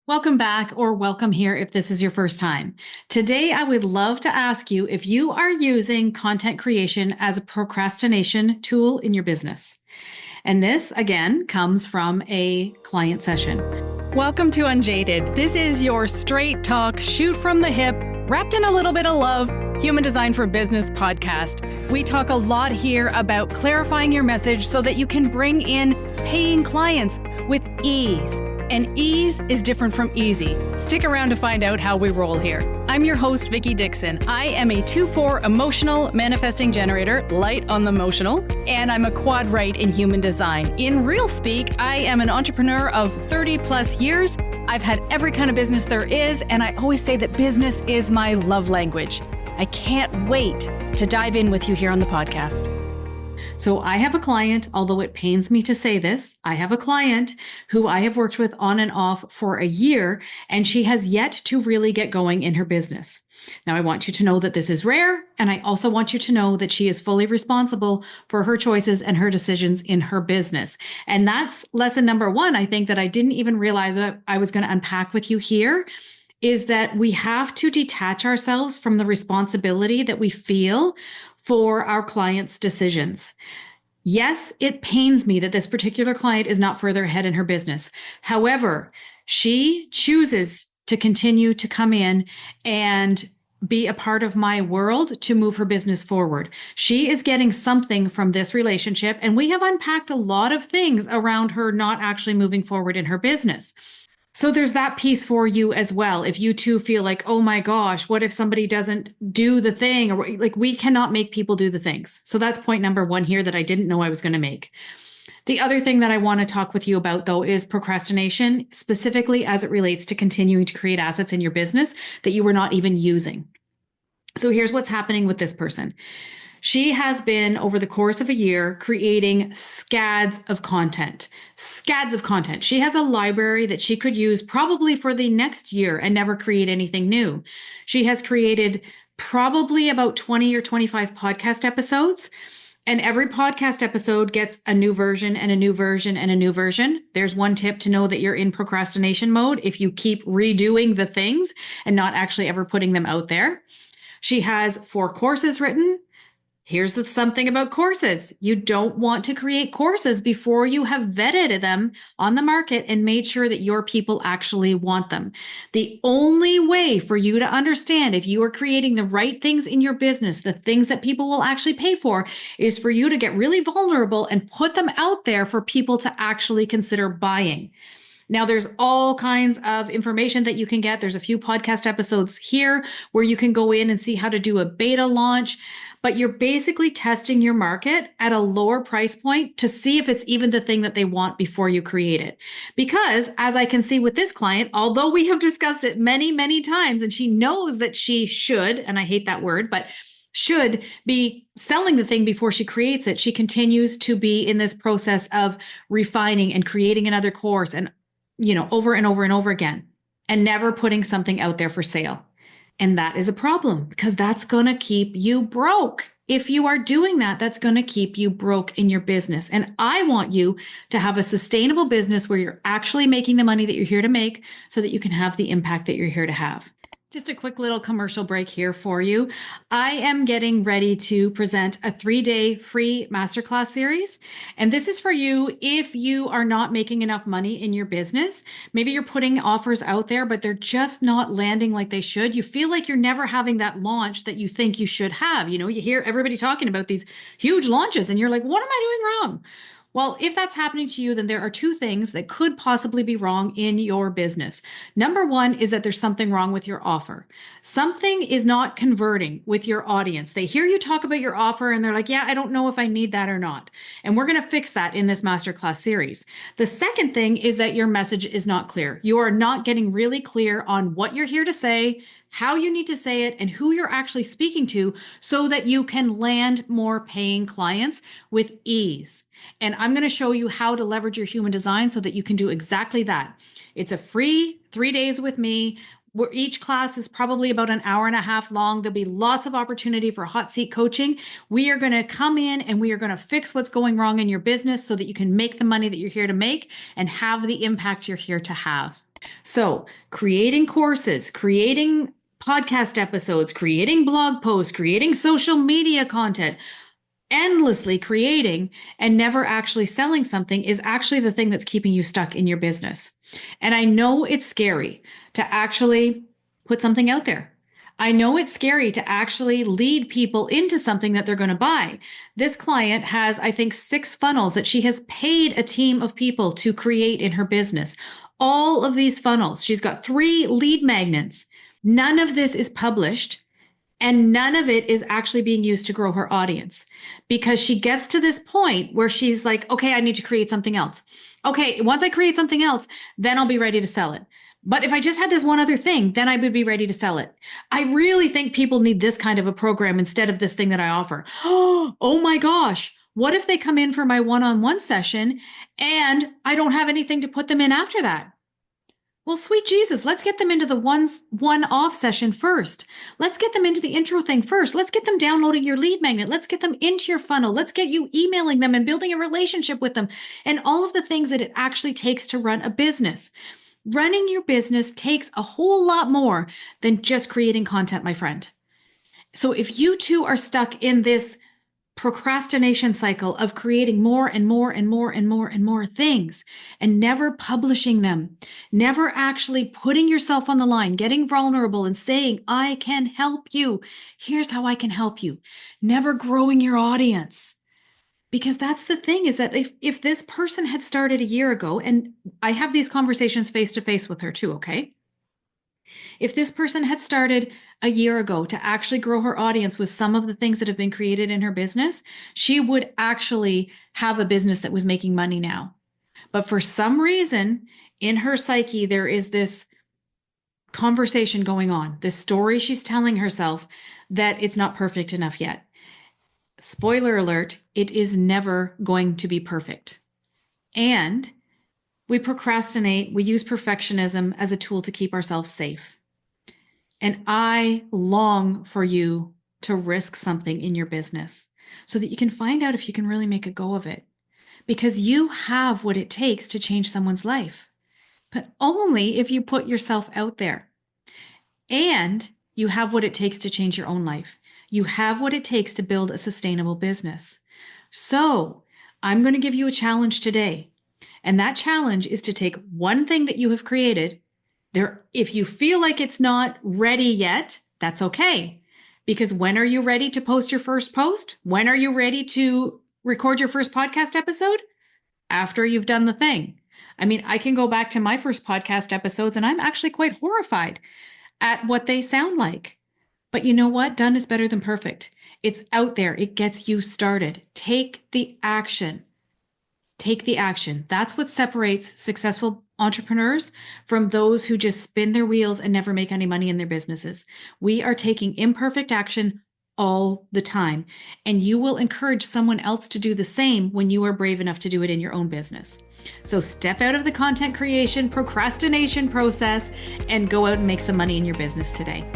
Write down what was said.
Welcome back or welcome here if this is your first time. Today, I would love to ask you if you are using content creation as a procrastination tool in your business. And this, again, comes from a client session. Welcome to Unjaded. This is your straight talk, shoot from the hip, wrapped in a little bit of love, human design for business podcast. We talk a lot here about clarifying your message so that you can bring in paying clients with ease. And ease is different from easy. Stick around to find out how we roll here. I'm your host, Vickie Dickson. I am a 2-4 emotional manifesting generator, light on the emotional, and I'm a quad right in human design. In real speak, I am an entrepreneur of 30 plus years. I've had every kind of business there is, and I always say that business is my love language. I can't wait to dive in with you here on the podcast. So I have a client, although it pains me to say this, I have a client who I have worked with on and off for a year, and she has yet to really get going in her business. Now, I want you to know that this is rare, and I also want you to know that she is fully responsible for her choices and her decisions in her business. And that's lesson number one, I think, that I didn't even realize that I was going to unpack with you here, is that we have to detach ourselves from the responsibility that we feel for our clients' decisions. Yes, it pains me that this particular client is not further ahead in her business. However, she chooses to continue to come in and be a part of my world to move her business forward. She is getting something from this relationship, and we have unpacked a lot of things around her not actually moving forward in her business. So there's that piece for you as well. If you too feel like, oh my gosh, what if somebody doesn't do the thing? Or like, we cannot make people do the things. So that's point number one here that I didn't know I was going to make. The other thing that I want to talk with you about, though, is procrastination, specifically as it relates to continuing to create assets in your business that you were not even using. So here's what's happening with this person. She has been, over the course of a year, creating scads of content. Scads of content. She has a library that she could use probably for the next year and never create anything new. She has created probably about 20 or 25 podcast episodes. And every podcast episode gets a new version and a new version and a new version. There's one tip to know that you're in procrastination mode if you keep redoing the things and not actually ever putting them out there. She has 4 courses written. Here's something about courses. You don't want to create courses before you have vetted them on the market and made sure that your people actually want them. The only way for you to understand if you are creating the right things in your business, the things that people will actually pay for, is for you to get really vulnerable and put them out there for people to actually consider buying. Now, there's all kinds of information that you can get. There's a few podcast episodes here where you can go in and see how to do a beta launch, but you're basically testing your market at a lower price point to see if it's even the thing that they want before you create it. Because as I can see with this client, although we have discussed it many, many times, and she knows that she should, and I hate that word, but should be selling the thing before she creates it, she continues to be in this process of refining and creating another course and over and over and over again, and never putting something out there for sale. And that is a problem because that's going to keep you broke. If you are doing that, that's going to keep you broke in your business. And I want you to have a sustainable business where you're actually making the money that you're here to make so that you can have the impact that you're here to have. Just a quick little commercial break here for you. I am getting ready to present a 3-day free masterclass series. And this is for you if you are not making enough money in your business. Maybe you're putting offers out there, but they're just not landing like they should. You feel like you're never having that launch that you think you should have. You hear everybody talking about these huge launches and you're like, what am I doing wrong? Well, if that's happening to you, then there are 2 things that could possibly be wrong in your business. Number one is that there's something wrong with your offer. Something is not converting with your audience. They hear you talk about your offer and they're like, yeah, I don't know if I need that or not. And we're going to fix that in this masterclass series. The second thing is that your message is not clear. You are not getting really clear on what you're here to say, how you need to say it, and who you're actually speaking to so that you can land more paying clients with ease. And I'm going to show you how to leverage your human design so that you can do exactly that. It's a free 3 days with me, where each class is probably about an hour and a half long. There'll be lots of opportunity for hot seat coaching. We are going to come in and we are going to fix what's going wrong in your business so that you can make the money that you're here to make and have the impact you're here to have. So creating courses, creating podcast episodes, creating blog posts, creating social media content, endlessly creating and never actually selling something is actually the thing that's keeping you stuck in your business. And I know it's scary to actually put something out there. I know it's scary to actually lead people into something that they're going to buy. This client has, I think, 6 funnels that she has paid a team of people to create in her business. All of these funnels, she's got 3 lead magnets. None of this is published. And none of it is actually being used to grow her audience, because she gets to this point where she's like, okay, I need to create something else. Okay, once I create something else, then I'll be ready to sell it. But if I just had this one other thing, then I would be ready to sell it. I really think people need this kind of a program instead of this thing that I offer. Oh my gosh. What if they come in for my one-on-one session and I don't have anything to put them in after that? Well, sweet Jesus, let's get them into the one-off session first. Let's get them into the intro thing first. Let's get them downloading your lead magnet. Let's get them into your funnel. Let's get you emailing them and building a relationship with them and all of the things that it actually takes to run a business. Running your business takes a whole lot more than just creating content, my friend. So if you too are stuck in this procrastination cycle of creating more and more and more and more and more things and never publishing them, never actually putting yourself on the line, getting vulnerable and saying, I can help you. Here's how I can help you. Never growing your audience. Because that's the thing, is that if this person had started a year ago, and I have these conversations face to face with her too, okay? If this person had started a year ago to actually grow her audience with some of the things that have been created in her business, she would actually have a business that was making money now. But for some reason in her psyche, there is this conversation going on, this story she's telling herself that it's not perfect enough yet. Spoiler alert, it is never going to be perfect. And we procrastinate, we use perfectionism as a tool to keep ourselves safe. And I long for you to risk something in your business so that you can find out if you can really make a go of it. Because you have what it takes to change someone's life, but only if you put yourself out there. And you have what it takes to change your own life. You have what it takes to build a sustainable business. So I'm going to give you a challenge today. And that challenge is to take one thing that you have created. If you feel like it's not ready yet, that's okay. Because when are you ready to post your first post? When are you ready to record your first podcast episode? After you've done the thing. I mean, I can go back to my first podcast episodes and I'm actually quite horrified at what they sound like. But you know what? Done is better than perfect. It's out there. It gets you started. Take the action. Take the action. That's what separates successful entrepreneurs from those who just spin their wheels and never make any money in their businesses. We are taking imperfect action all the time, and you will encourage someone else to do the same when you are brave enough to do it in your own business. So step out of the content creation procrastination process and go out and make some money in your business today.